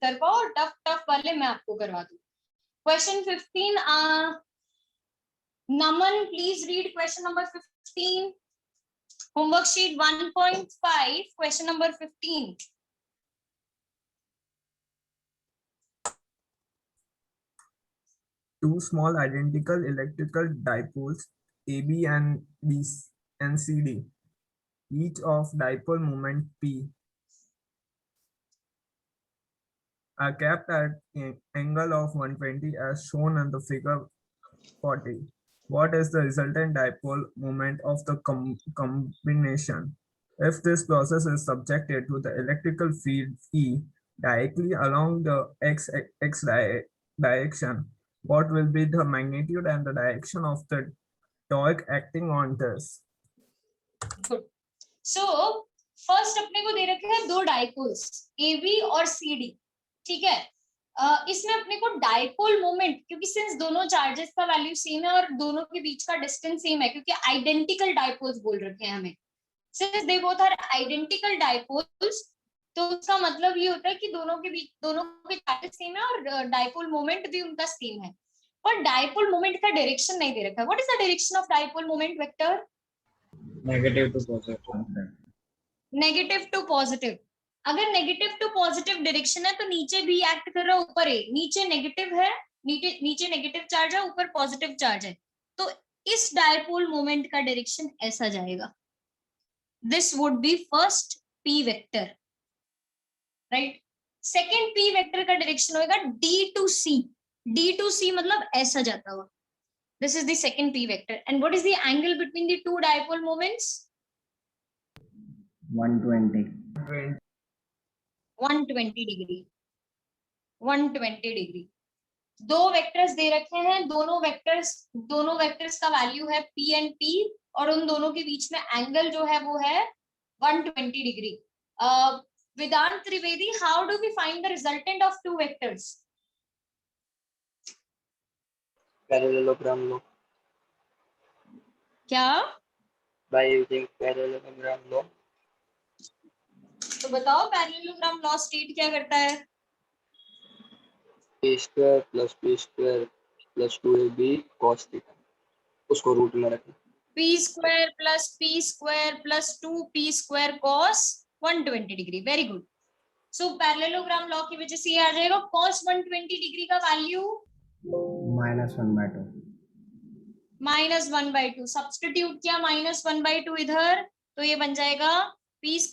कर पाओ और टफ टफ वाले मैं आपको करवा दूं। Question 15, Naman please read question number 15, homework sheet 1.5, question number 15। Two small identical electrical dipoles AB and B and CD, each of dipole moment P, are kept at an angle of 120 as shown in the figure 40. What is the resultant dipole moment of the combination? If this process is subjected to the electrical field E directly along the x direction, what will be the magnitude and the direction of the torque acting on this? Good. So first अपने को दे रखे हैं दो dipoles AB और CD, ठीक है। इसमें अपने को डाइपोल मोमेंट, क्योंकि सिंस दोनों चार्जेस का वैल्यू सेम है और दोनों के बीच का डिस्टेंस सेम है, क्योंकि आइडेंटिकल डाइपोल्स बोल रखे हैं हमें, since they both are identical dipoles, तो उसका मतलब ये होता है कि दोनों के बीच, दोनों के चार्जेस सेम है और डाइपोल मोमेंट भी उनका सेम है। पर डाइपोल मोमेंट का डायरेक्शन नहीं दे रखा है। What is the direction of dipole moment vector? Negative to positive. Negative to positive. अगर नेगेटिव टू पॉजिटिव डायरेक्शन है तो नीचे भी एक्ट कर रहा है, ऊपर है, नीचे नेगेटिव है, नीचे नेगेटिव चार्ज है, ऊपर पॉजिटिव चार्ज है, तो इस डायपोल मोमेंट का डायरेक्शन ऐसा जाएगा। This would be first P vector, right. Second P vector का डायरेक्शन होगा D to C। D to C मतलब ऐसा जाता हुआ। This is the second P vector. And what is the angle between the two dipole moments? 120 degree. 120 degree. दो vectors दे रखे हैं, दोनों वेक्टर्स का वैल्यू है P एंड P, और उन दोनों के बीच में एंगल जो है वो है 120 degree. Vedant Trivedi, how do we find the resultant of two vectors? Parallelogram law. क्या? By using parallelogram law. तो बताओ पैरेललोग्राम लॉ स्टेट क्या करता है? p² + p² + 2ab cos theta, उसको रूट में रखें। p² + p² + 2p² cos 120 degree. Very good. So parallelogram law की वजह से ये आ जाएगा cos 120 डिग्री का वैल्यू -1/2। -1/2। सब्स्टिट्यूट किया -1/2 इधर, तो ये बन जाएगा p² +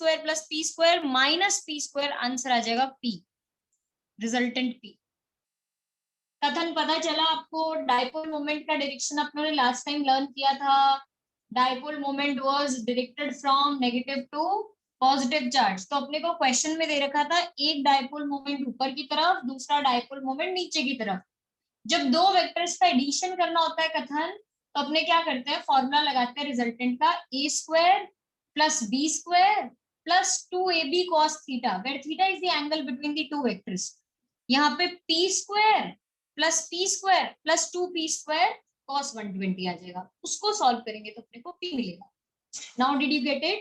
p² - p², आंसर आ जाएगा p, रिजल्टेंट p। कथन पता चला आपको? डाइपोल मोमेंट का डायरेक्शन अपने ने लास्ट टाइम लर्न किया था। Dipole moment was directed from negative to positive charge. तो अपने को क्वेश्चन में दे रखा था एक डाइपोल मोमेंट ऊपर की तरफ, दूसरा डाइपोल मोमेंट नीचे की तरफ। जब दो वेक्टर्स का एडिशन करना होता है कथन, तो अपने क्या करते हैं, फॉर्मूला लगाते हैं रिजल्टेंट का, a² + b² + 2ab cos theta, where theta is the angle between the two vectors. यहाँ पे p² + p² + 2p² cos 120 आ जाएगा। उसको सॉल्व करेंगे तो अपने को p मिलेगा। Now did you get it?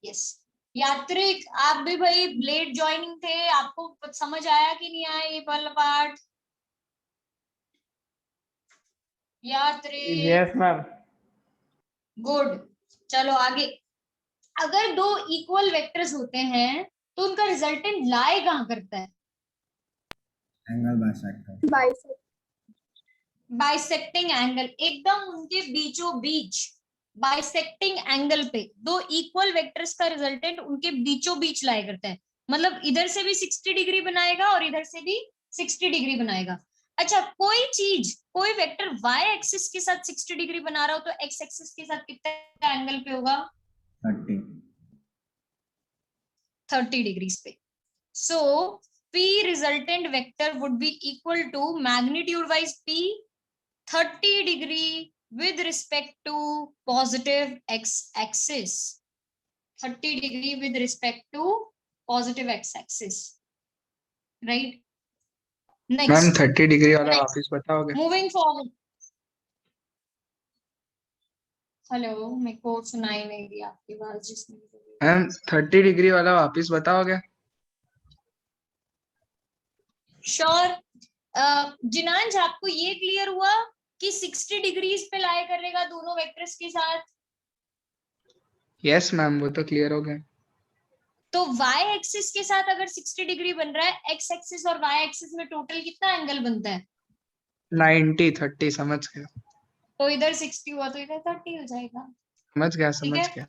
Yes. Yatrik, आप भी भाई लेट ज्वाइनिंग थे, आपको समझ आया कि नहीं आया ये वाला part? Yatrik? Yes ma'am. Good. चलो आगे। अगर दो इक्वल वेक्टर्स होते हैं तो उनका रिजल्टेंट लाई कहां करता है? Angle bisector. बाइसेक्टिंग एंगल, एकदम उनके बीचों बीच बाइसेक्टिंग एंगल पे दो इक्वल वेक्टर्स का रिजल्टेंट उनके बीचों बीच लाई करता है। मतलब इधर से भी 60 डिग्री बनाएगा और इधर से भी 60 डिग्री बनाएगा। अच्छा, कोई चीज, कोई वेक्टर y एक्सिस के साथ 60 डिग्री बना रहा हो तो x एक्सिस के साथ कितना एंगल पे होगा? 30 डिग्रीज पे। So p resultant vector would be equal to magnitude wise p 30 degree with respect to positive x axis, 30 degree with respect to positive x axis, right? Next, ma'am 30 degree वाला वापस बताओगे? moving forward. Hello, मेरे को सुनाई नहीं दी आपकी आवाज। जिसने मैम 30 डिग्री वाला वापस बताओगे? श्योर। जिनांश आपको ये क्लियर हुआ कि 60 डिग्रीज पे लाई करेगा दोनों वेक्टर्स के साथ? यस मैम, वो तो क्लियर हो गया। तो y एक्सिस के साथ अगर 60 डिग्री बन रहा है, x एक्सिस और y एक्सिस में टोटल कितना एंगल बनता है? 90 30, समझ गया तो इधर 60 हुआ तो इधर 30 हो जाएगा। समझ गया ठीक समझ है, गया।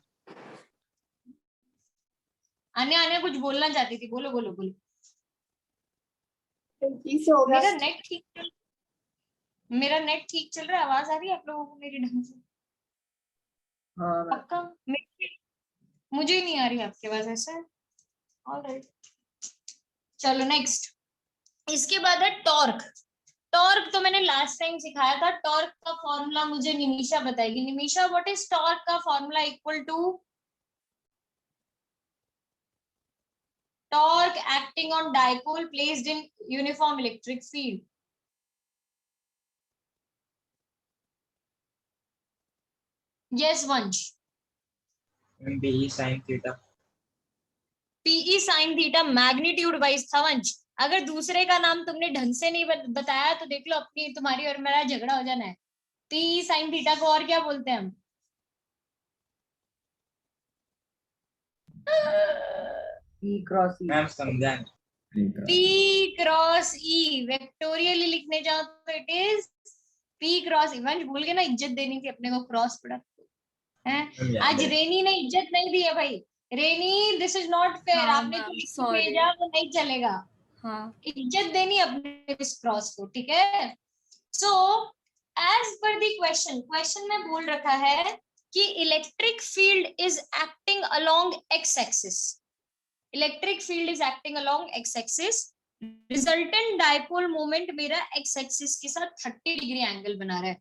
आने आने कुछ बोलना चाहती थी, बोलो बोलो बोलो। मेरा नेट ठीक चल रहा है, आवाज आ रही है आप लोगों को मेरी ढंग से? पक्का? मुझे ही नहीं आ रही आपके पास, ऐसा है? ऑलराइट, चलो नेक्स्ट। इसके बाद है टॉर्क। टॉर्क तो मैंने लास्ट टाइम सिखाया था। टॉर्क का फॉर्मूला मुझे निमिषा बताएगी। निमिषा, व्हाट इज टॉर्क का formula equal to? Torque acting on dipole placed in uniform electric field. Yes Vansh. PE sin theta. PE sine theta magnitude wise था वंश। अगर दूसरे का नाम तुमने ढंग से नहीं बताया तो देख लो, अपनी तुम्हारी और मेरा झगड़ा हो जाना है। पीई साइन थीटा को और क्या बोलते हैं हम? मैम समझा नहीं। पी क्रॉस ई। वेक्टोरियली लिखने जाओ तो इट इज पी क्रॉस ई। वंश भूल गए ना, इज्जत देनी थी अपने को क्रॉस प्रोडक्ट है। आज रेनी ने इज्जत नहीं दी है भाई। रेनी, दिस इज नॉट फेयर। हाँ, आपने मैम, जो sorry. भेजा वो नहीं चलेगा। हाँ, इज्जत देनी अपने इस क्रॉस को, ठीक है? So as per the question में बोल रखा है कि electric field is acting along x axis. Electric field is acting along x axis. Resultant dipole moment मेरा एक्स एक्सिस के साथ 30 डिग्री एंगल बना रहा है।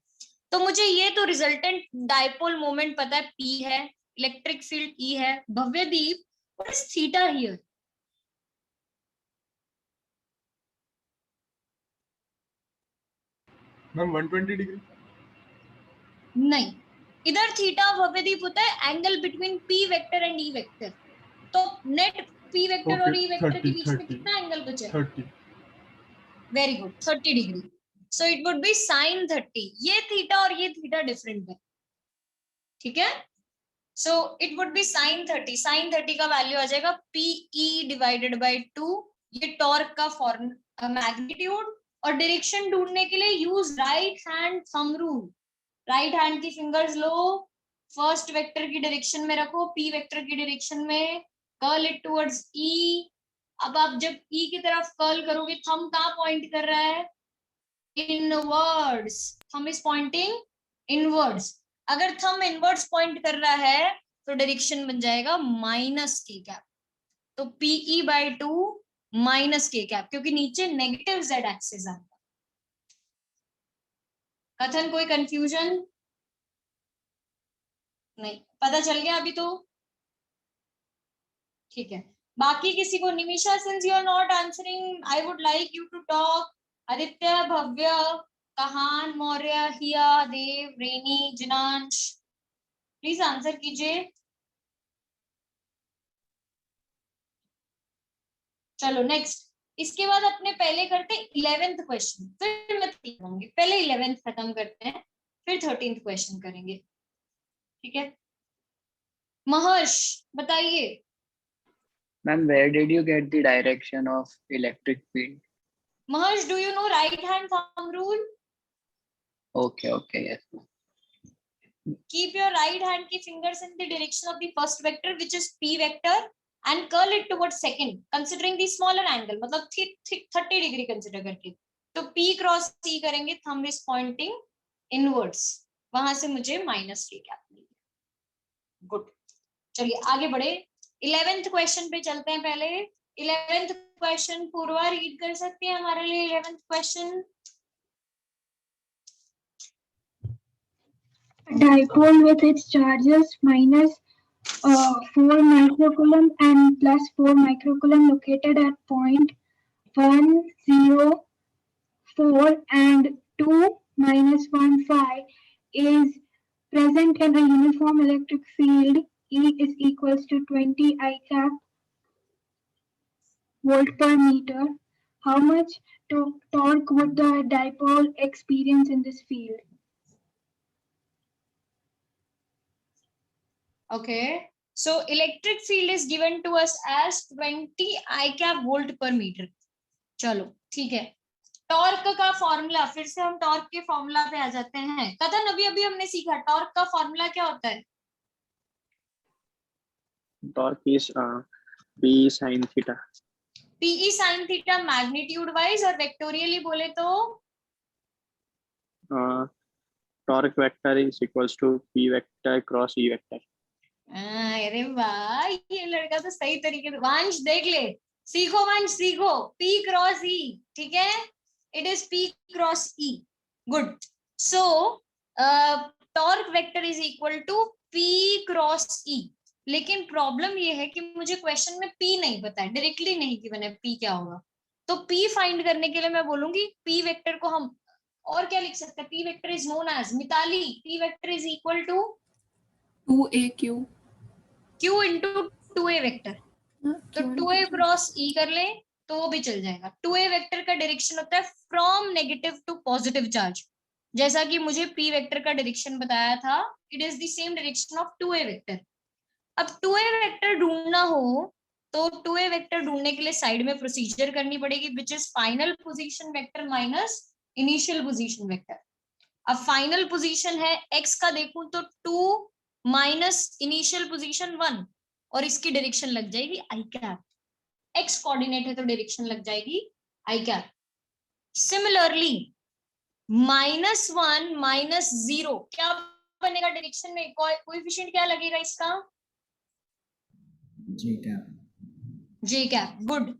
तो मुझे ये तो रिजल्टेंट डाइपोल मोमेंट पता है, P है, इलेक्ट्रिक फील्ड E है। Bhavyadeep, what is theta here? Ma'am 120 degree. नहीं, इधर थीटा भव्यदीप होता है angle between P vector and E vector. तो नेट P वेक्टर और E वेक्टर के बीच में कितना एंगल बचा है? 30। Very good, 30 degree. So it would be sine 30। ये थीटा और ये थीटा डिफरेंट है, ठीक है? So it would be sine 30। Sine 30 का वैल्यू आ जाएगा PE डिवाइडेड बाय 2। ये टॉर्क का फॉर्मूला, मैग्नीट्यूड। और डायरेक्शन ढूंढने के लिए use right hand thumb rule. Right hand की फिंगर्स लो, फर्स्ट वेक्टर की डायरेक्शन में रखो, P वेक्टर की डायरेक्शन में, कर्ल इट टुवर्ड्स E। अब आप जब E की तरफ कर्ल करोगे, थंब कहाँ पॉइंट कर रहा है? Inwards. Thumb is pointing inwards. अगर थंब इनवर्ड्स पॉइंट कर रहा है तो डायरेक्शन बन जाएगा माइनस के कैप। तो PE बाय 2 माइनस के कैप, क्योंकि नीचे नेगेटिव Z एक्सिस है। कथन, कोई कंफ्यूजन? नहीं, पता चल गया अभी तो? ठीक है, बाकी किसी को? Nimisha, since you are not answering, I would like you to talk. Aditya, Bhavya, Kahan, Maurya, Hiya, Dev, Renee, Jinansh, please answer कीजिए। चलो नेक्स्ट। इसके बाद अपने पहले करते 11th क्वेश्चन, फिर मैं करूंगी। पहले 11th खत्म करते हैं, फिर 13th क्वेश्चन करेंगे, ठीक है? महर्ष बताइए। Ma'am, where did you get the direction of electric field? Maharsh, do you know right hand thumb rule? Okay, yes ma'am. Keep your right hand की fingers in the direction of the first vector, which is P vector, and curl it towards second, considering the smaller angle, मतलब 30 degree consider करके। तो P cross C करेंगे, thumb is pointing inwards, वहां से मुझे minus के cap मिलेगा। Good, चलिए आगे बढ़े। 11th क्वेश्चन पे चलते हैं। पहले 11th क्वेश्चन पूर्वा रीड कर सकते हैं हमारे लिए? 11th question. Dipole with its charges minus 4 microcoulomb and plus 4 microcoulomb located at point 1, 0, 4 and 2, minus 1, 5 is present in a uniform electric field. E is equals to 20 I cap volt per meter. how much torque would the dipole experience in this field? Okay, so electric field is given to us as 20 I cap volt per meter. चलो ठीक है, torque का formula, फिर से हम torque के formula पे आ जाते हैं। कथन अभी अभी हमने सीखा, टॉर्क का फॉर्मूला क्या होता है? Torque is P sin theta. PE sine theta magnitude wise, और वेक्टोरियली बोले तो Torque vector is equals to P vector cross E vector. अरे वाह, ये लड़का तो सही तरीके से, वंश देख ले, सीखो वंश सीखो, P क्रॉस E, ठीक है, it is P cross E, good. So torque vector is equal to P cross E, लेकिन प्रॉब्लम ये है कि मुझे क्वेश्चन में P नहीं पता है, डायरेक्टली नहीं कि मैंने P क्या होगा, तो P फाइंड करने के लिए मैं बोलूंगी P वेक्टर को हम और क्या लिख सकते हैं? P vector is known as, Mitali, P vector is equal to 2aq Q into 2a vector, तो 2a क्रॉस E कर ले तो वो भी चल जाएगा। 2a वेक्टर का डायरेक्शन होता है from negative to positive charge, जैसा कि मुझे P वेक्टर का डायरेक्शन बताया था, it is the same direction of 2a vector. अब 2a वेक्टर ढूंढना हो तो 2a वेक्टर ढूंढने के लिए साइड में प्रोसीजर करनी पड़ेगी, which is final position vector minus initial position vector. अब फाइनल पोजीशन है x का, देखूं तो 2 माइनस इनिशियल पोजीशन 1, और इसकी डायरेक्शन लग जाएगी आई कैप, x कोऑर्डिनेट है तो डायरेक्शन लग जाएगी आई कैप। सिमिलरली -1 -0 क्या बनेगा डायरेक्शन में? कोएफिशिएंट क्या लगेगा इसका? जी कैप। जे कैप, गुड।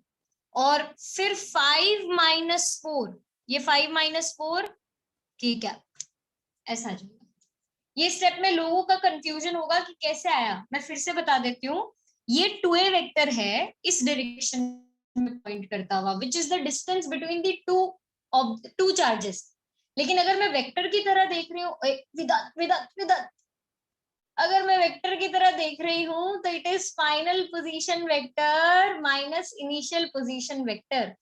और फिर 5 - 4, ये 5 - 4 के कैप, ऐसा आ जाएगा। ये स्टेप में लोगों का कंफ्यूजन होगा कि कैसे आया, मैं फिर से बता देती हूँ। ये 2a वेक्टर है, इस डायरेक्शन में पॉइंट करता हुआ, which is the distance between the two charges. लेकिन अगर मैं वेक्टर की तरह देख रही हूँ, विदात अगर मैं वेक्टर की तरह देख रही हूँ तो it is final position vector minus initial position vector.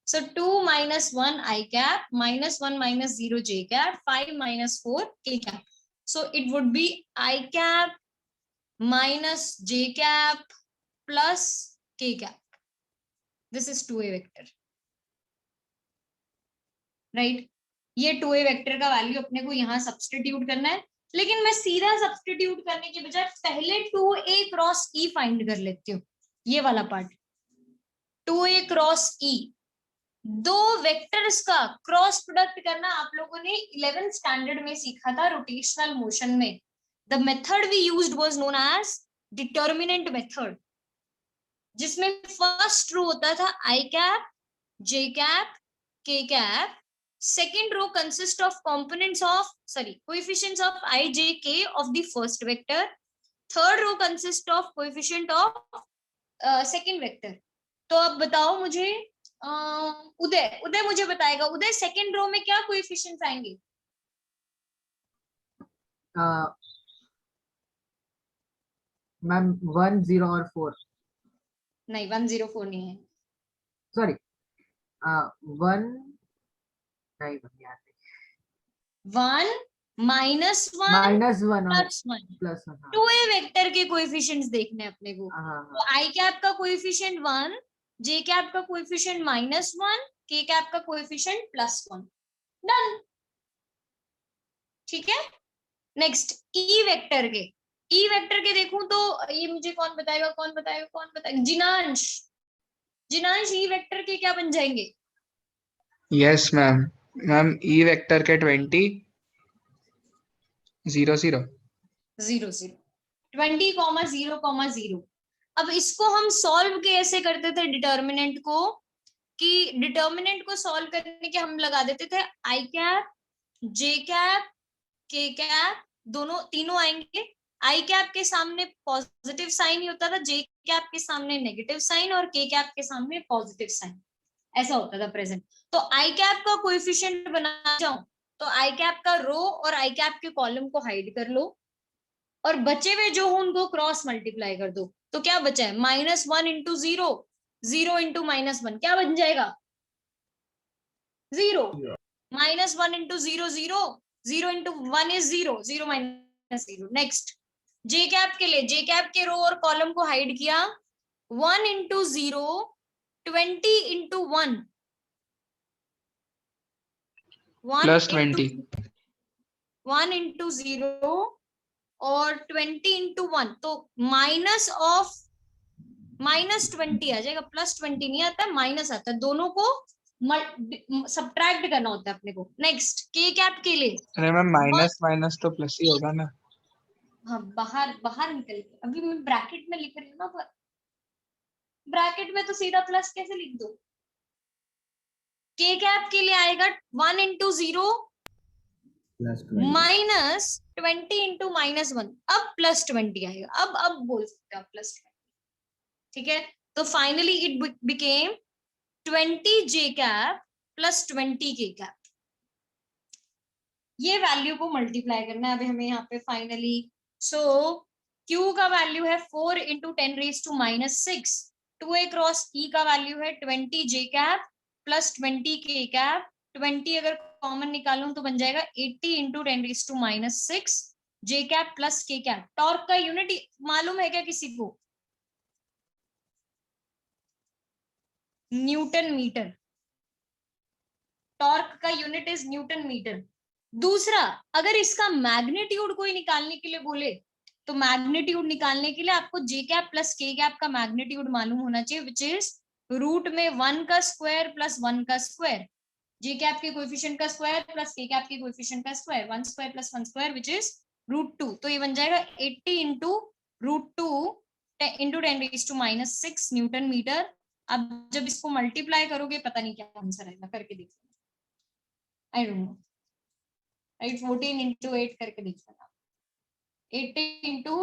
So 2 - 1 I cap, -1 - 0 J cap, 5 - 4 K cap. So it would be I cap minus J cap plus K cap. This is 2a vector. Right? ये 2a vector का value अपने को यहाँ substitute करना है, लेकिन मैं सीधा सब्स्टिट्यूट करने के बजाय पहले 2a क्रॉस E फाइंड कर लेती हूँ। ये वाला पार्ट 2a क्रॉस E, दो वेक्टर्स का क्रॉस प्रोडक्ट करना आप लोगों ने 11th स्टैंडर्ड में सीखा था रोटेशनल मोशन में। The method we used was known as determinant method, जिसमें फर्स्ट रो होता था I cap, J cap, K cap, second row consists of coefficients of I, J, K of the first vector, third row consists of coefficient of second vector। तो अब बताओ मुझे, उदय मुझे बताएगा, उदय second row में क्या कोएफिशिएंट्स आएंगे? मैम 1, 0 और 4। नहीं, 1, 0, 4 नहीं है, सॉरी 1 नहीं, 1 -1 +1 2a वेक्टर के कोएफिशिएंट्स देखने अपने को। तो I कैप का कोएफिशिएंट 1, J कैप का कोएफिशिएंट -1, K कैप का कोएफिशिएंट +1, डन। ठीक है, नेक्स्ट E वेक्टर के देखूं तो ये मुझे कौन बताएगा? जिनांश E वेक्टर के क्या बन जाएंगे? यस मैम E वेक्टर के 20 0 0 0 0 20, 0, 0। अब इसको हम सॉल्व कैसे करते थे डिटर्मिनेंट को, कि डिटर्मिनेंट को सॉल्व करने के हम लगा देते थे I cap, J cap, K cap, तीनों आएंगे। I कैप के सामने पॉजिटिव साइन ही होता था, J कैप के सामने नेगेटिव साइन और K कैप के सामने पॉजिटिव साइन, ऐसा होता था प्रेजेंट। तो I कैप का कोएफिशिएंट बना जाऊं तो I कैप का रो और I कैप के कॉलम को हाइड कर लो, और बचे हुए जो हो उनको क्रॉस मल्टीप्लाई कर दो। तो क्या बचा है? -1 × 0, 0 × -1 क्या बन जाएगा? 0. -1 into 0 0, 0 into 1 is 0, 0 minus 0. Next J cap के लिए, जे कैप के रो और कॉलम को हाइड किया. 1 into 0, 20 into 1, 1 Plus into 20. 1 into 0 और 20 into 1, तो माइनस ऑफ -20 आ जाएगा, +20 नहीं आता, माइनस आता है. दोनों को सब्ट्रैक्ट करना होता है अपने को. नेक्स्ट के कैप के लिए, अरे मैम माइनस माइनस तो प्लस ही होगा ना. हाँ बाहर बाहर निकल के, अभी मैं ब्रैकेट में लिख रही हूँ ना, पर ब्रैकेट में तो सीधा प्लस कैसे लिख दो. के कैप के लिए आएगा 1 into 0 माइनस 20 into -1, अब +20 आएगा. अब बोल सकते हो आप +20. ठीक है, तो finally it became 20 J cap plus 20 के कैप. ये वैल्यू को मल्टीप्लाई करना है अभी हमें यहाँ पे फाइनली. सो Q का वैल्यू है 4 into 10⁻⁻⁶. 2a क्रॉस E का वैल्यू है 20 जे कैप प्लस 20 के कैप. 20 अगर कॉमन निकालूं तो बन जाएगा 80 into 10⁻⁶ J cap plus K cap. Torque का यूनिट मालूम है क्या किसी को? Newton metre. टॉर्क का यूनिट इज न्यूटन मीटर. दूसरा, अगर इसका मैग्नीट्यूड कोई निकालने के लिए बोले, तो मैग्नीट्यूड निकालने के लिए आपको जे कैप प्लस के कैप का मैग्नीट्यूड मालूम होना चाहिए, विच इज रूट में 1 का स्क्वायर प्लस 1 का स्क्वायर. जे कैप के कोएफिशिएंट का स्क्वायर प्लस के कैप के कोएफिशिएंट का square, 1 square plus 1 square which is √2. तो ये बन जाएगा 80 into √2 into 10⁻⁻⁶ न्यूटन मीटर. अब जब इसको मल्टीप्लाई करोगे पता नहीं क्या आंसर आएगा, करके देख लेना. I don't know, right. 14 into 8 करके देख लेना. 80 into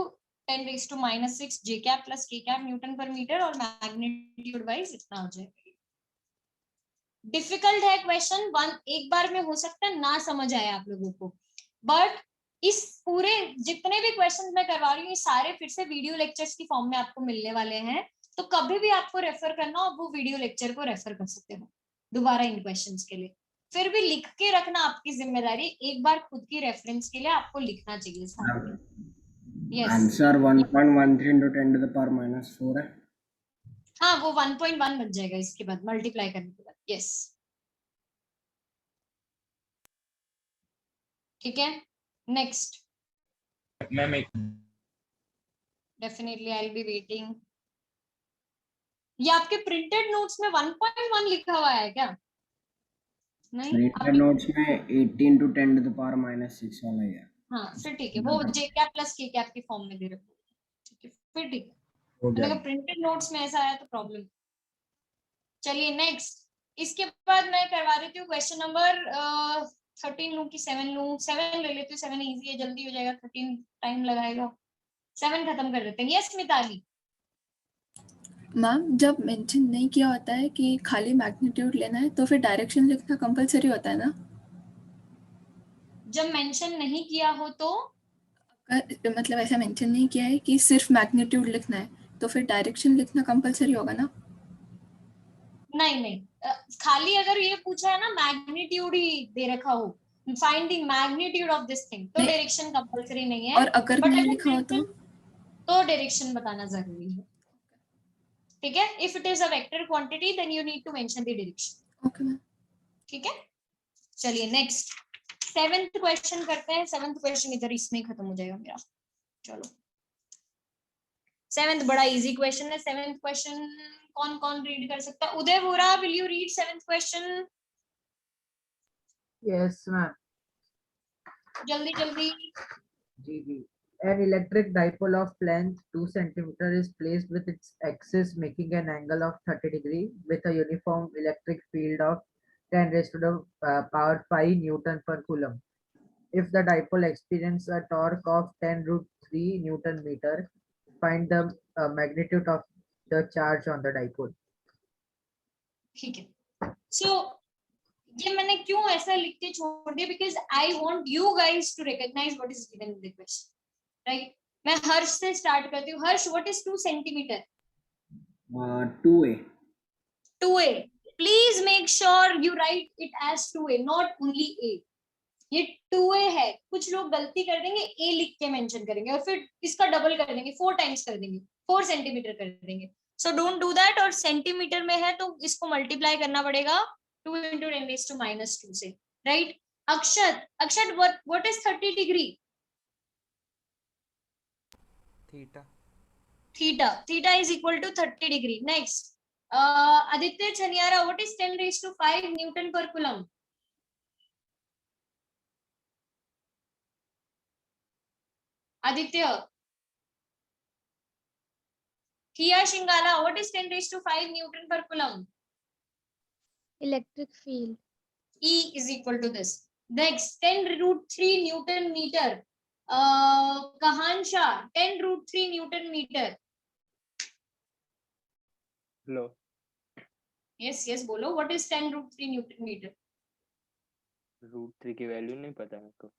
10⁻⁻⁶ जे cap plus K cap Newton पर मीटर, और मैग्नीट्यूड वाइज इतना हो जाएगा. डिफिकल्ट है क्वेश्चन. एक बार में हो सकता है ना समझ आए आप लोगों को, बट इस पूरे जितने भी क्वेश्चन मैं करवा रही हूँ, ये सारे फिर से वीडियो लेक्चर्स की फॉर्म में आपको मिलने वाले हैं. तो कभी भी आपको रेफर करना हो, वो वीडियो लेक्चर को रेफर कर सकते हो दोबारा इन क्वेश्चंस के लिए. फिर भी लिख के रखना आपकी जिम्मेदारी. एक बार खुद की रेफरेंस के लिए आपको लिखना चाहिए साथ. यस, आंसर 1.13 into 10⁻⁻⁴ है. हाँ वो 1.1 बन जाएगा इसके बाद मल्टीप्लाई करने के बाद. यस, ठीक है. नेक्स्ट, मैम एक definitely I will be waiting. ये आपके प्रिंटेड नोट्स में 1.1 लिखा हुआ है क्या? नहीं, प्रिंटेड नोट्स में 80 into 10⁻⁻⁶ वाला ही है. हाँ फिर ठीक है, वो जे कैप प्लस के कैप की फॉर्म में दे रखो. ठीक है, फिर ठीक है. अगर प्रिंटेड नोट्स में ऐसा आया तो प्रॉब्लम. चलिए नेक्स्ट. इसके बाद मैं करवा देती हूँ क्वेश्चन नंबर 13 लूं कि 7 लूं? 7 ले लेती हूँ, 7 इजी है, जल्दी हो जाएगा. 13 टाइम लगाएगा. 7 खत्म कर देते हैं. यस मिताली. मैम जब मेंशन नहीं किया होता है कि खाली मैग्नीट्यूड लेना है, तो फिर डायरेक्शन लिखना कंपलसरी होता है ना? जब मेंशन नहीं किया हो तो अगर मतलब ऐसा मेंशन नहीं किया है कि सिर्फ मैग्नीट्यूड लिखना है, तो फिर डायरेक्शन लिखना कंपलसरी होगा ना? नहीं नहीं, खाली अगर ये पूछा है ना मैग्नीट्यूड ही दे रखा हो, find the magnitude of this thing, तो डायरेक्शन कंपलसरी नहीं है. और अगर नहीं लिखा हो तो डायरेक्शन बताना जरूरी है. ठीक है, if it is a vector quantity then you need to mention the direction. Okay ma'am. ठीक है, चलिए नेक्स्ट 7th क्वेश्चन करते हैं. 7th क्वेश्चन इधर इसमें खत्म हो जाएगा मेरा. चलो 7th बड़ा इजी क्वेश्चन है. 7th क्वेश्चन कौन कौन रीड कर सकता है? Uday Vora, will you read 7th question? Yes, ma'am. जल्दी जल्दी. जी. An electric dipole of length 2 centimeter is placed with its axis making an angle of 30 degree with a uniform electric field of 10 raised to the power 5 Newton per coulomb. If the dipole experiences a torque of 10√3 Newton meter, find the magnitude of the charge on the dipole. ठीक है. So ये मैंने क्यों ऐसा लिख के छोड़ दिया? Because I want you guys to recognise what is given in the question. Right, मैं हर्ष से स्टार्ट करती हूँ. Harsh, what is 2 centimetre? 2a. 2a. Please make sure you write it as 2a, not only a. ये 2a है, कुछ लोग गलती कर देंगे a लिख के मेंशन करेंगे और फिर इसका डबल कर देंगे, 4 टाइम्स कर देंगे, 4 सेंटीमीटर कर देंगे. So don't do that. और सेंटीमीटर में है तो इसको मल्टीप्लाई करना पड़ेगा 2 into 10⁻²से, right? Akshat, Akshat, what is 30 degree? Theta is equal to 30 degree. Next, Aditya Chaniara, what is 10⁵ Newton per coulomb? Aditya. Kia Shingala, what is 10⁵ Newton per coulomb? Electric field. E is equal to this. Next, 10√3 Newton meter. Kahan Shah, 10√3 Newton meter. Hello. Yes, yes, बोलो. What is 10√3 Newton meter? √3 की value नहीं पता मेरे को.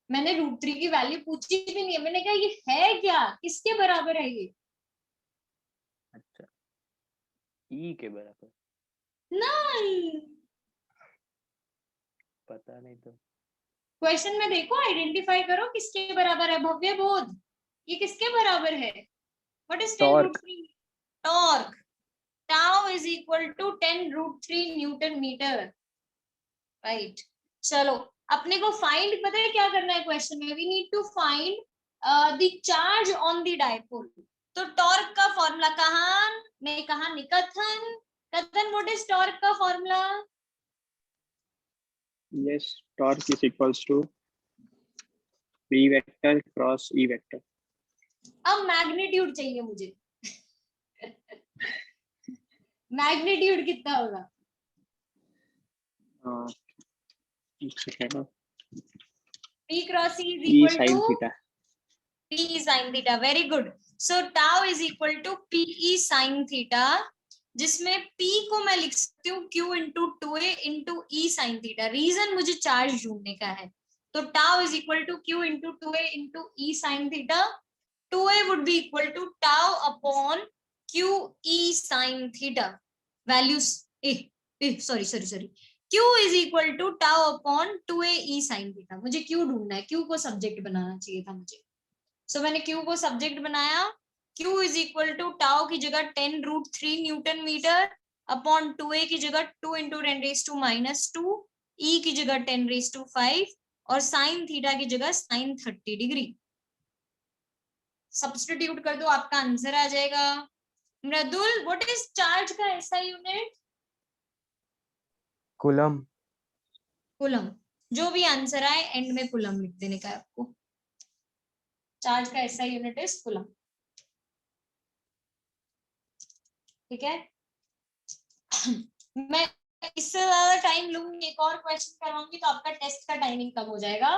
मैंने √3 की value पूछी भी नहीं है. मैंने कहा ये है क्या, किसके बराबर है ये? अच्छा, ई के बराबर. नहीं, पता नहीं तो. क्वेश्चन में देखो, आइडेंटिफाई करो किसके बराबर है. भव्य बोध, ये किसके बराबर है? What is 10√3? Torque. Tau is equal to 10√3 newton metre, right? चलो, अपने को फाइंड पता है क्या करना है क्वेश्चन में? We need to find the charge on the dipole. तो टॉर्क का फॉर्मूला कहां ने कहा? निकथन. कथन, व्हाट इज टॉर्क का formula? Yes, torque is equals to B vector cross E vector. अब मैग्नीट्यूड चाहिए मुझे. मैग्नीट्यूड कितना होगा? एक second. P cross E is E equal sin to theta. P sin theta. Very good. So tau is equal to PE sin theta, जिसमें P को मैं लिख सकती हूँ Q into 2a into E sin theta. Reason मुझे charge ढूंढने का है. तो tau is equal to Q into 2a into E sin theta. 2a would be equal to tau upon Q E sin theta. Values, sorry. Q is equal to tau upon 2a E sin theta. मुझे Q ढूंढना है. Q को subject बनाना चाहिए था मुझे. So मैंने Q को subject बनाया. Q is equal to tau की जगह 10√3 न्यूटन मीटर अपॉन 2a की जगह 2 into 10⁻², E की जगह 10⁵ और साइन थीटा की जगह sin 30 डिग्री. सब्स्टिट्यूट कर दो, आपका आंसर आ जाएगा. मृदुल, व्हाट इज चार्ज का ऐसा यूनिट? कूलम. कूलम. जो भी आंसर आए एंड में कूलम लिख देने का है आपको. चार्ज का ऐसा यूनिट इज कूलम. ठीक है. मैं इससे ज्यादा टाइम लूंगी, एक और क्वेश्चन करवाऊंगी तो आपका टेस्ट का टाइमिंग कम हो जाएगा.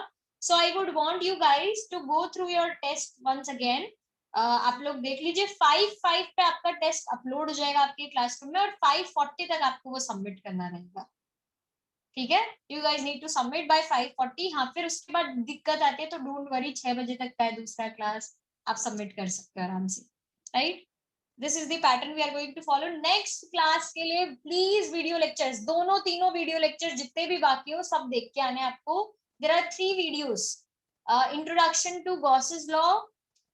So I would want you guys to go through your test once again. आप लोग देख लीजिए. 5 पे आपका टेस्ट अपलोड हो जाएगा आपके क्लासरूम में और 5:40 तक आपको वो सबमिट करना रहेगा. ठीक है. You guys need to submit by 5:40. हाँ, फिर उसके बाद दिक्कत आती है तो डोंट वरी, 6 बजे तक का है दूसरा क्लास, आप सबमिट कर सकते हो आराम से, right? This is the pattern we are going to follow. Next class के लिए please वीडियो लेक्चर्स, दोनों तीनों वीडियो लेक्चर जितने भी बाकी हो सब देख के आने आपको. There are 3 videos. Introduction to Gauss's law,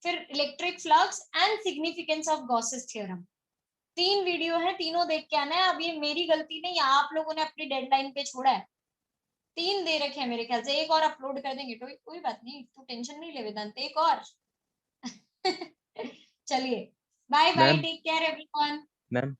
फिर electric flux and significance of Gauss's theorem. 3 video है, तीनों देख के आना है. अब ये मेरी गलती नहीं, आप लोगों ने अपनी डेडलाइन पे छोड़ा है. 3 दे रखे हैं मेरे ख्याल से. एक और अपलोड कर देंगे तो कोई बात नहीं, तू टेंशन नहीं ले वेदांत. एक और. चलिए, bye bye, take care everyone. Ma'am